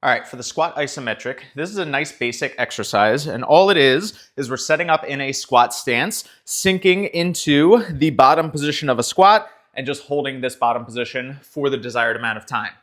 All right, for the squat isometric, this is a nice basic exercise, and all it is we're setting up in a squat stance, sinking into the bottom position of a squat, and just holding this bottom position for the desired amount of time.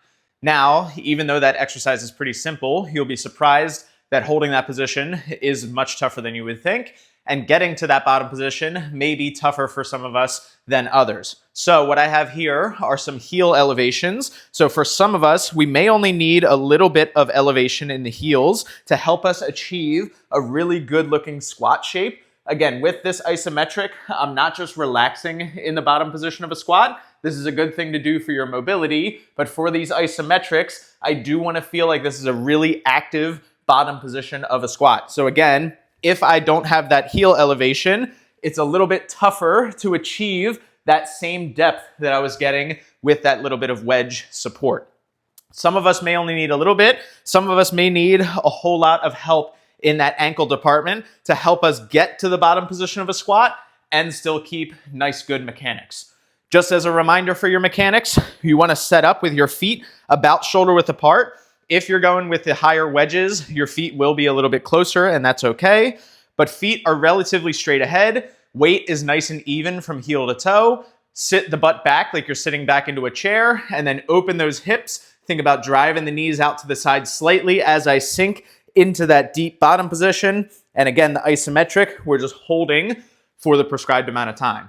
Now, even though that exercise is pretty simple, you'll be surprised that holding that position is much tougher than you would think, and getting to that bottom position may be tougher for some of us than others. So what I have here are some heel elevations. So for some of us, we may only need a little bit of elevation in the heels to help us achieve a really good looking squat shape. Again, with this isometric, I'm not just relaxing in the bottom position of a squat. This is a good thing to do for your mobility, but for these isometrics, I do want to feel like this is a really active bottom position of a squat. So again, if I don't have that heel elevation, it's a little bit tougher to achieve that same depth that I was getting with that little bit of wedge support. Some of us may only need a little bit. Some of us may need a whole lot of help in that ankle department to help us get to the bottom position of a squat and still keep nice, good mechanics. Just as a reminder for your mechanics, you want to set up with your feet about shoulder width apart. If you're going with the higher wedges, your feet will be a little bit closer, and that's okay. But feet are relatively straight ahead. Weight is nice and even from heel to toe. Sit the butt back like you're sitting back into a chair, and then open those hips. Think about driving the knees out to the side slightly as I sink into that deep bottom position. And again, the isometric, we're just holding for the prescribed amount of time.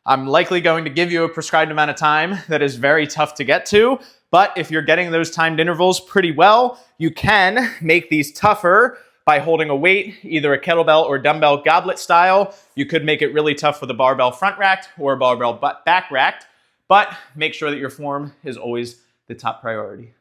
I'm likely going to give you a prescribed amount of time that is very tough to get to, but if you're getting those timed intervals pretty well, you can make these tougher by holding a weight, either a kettlebell or dumbbell goblet style. You could make it really tough with a barbell front racked or a barbell back racked, but make sure that your form is always the top priority.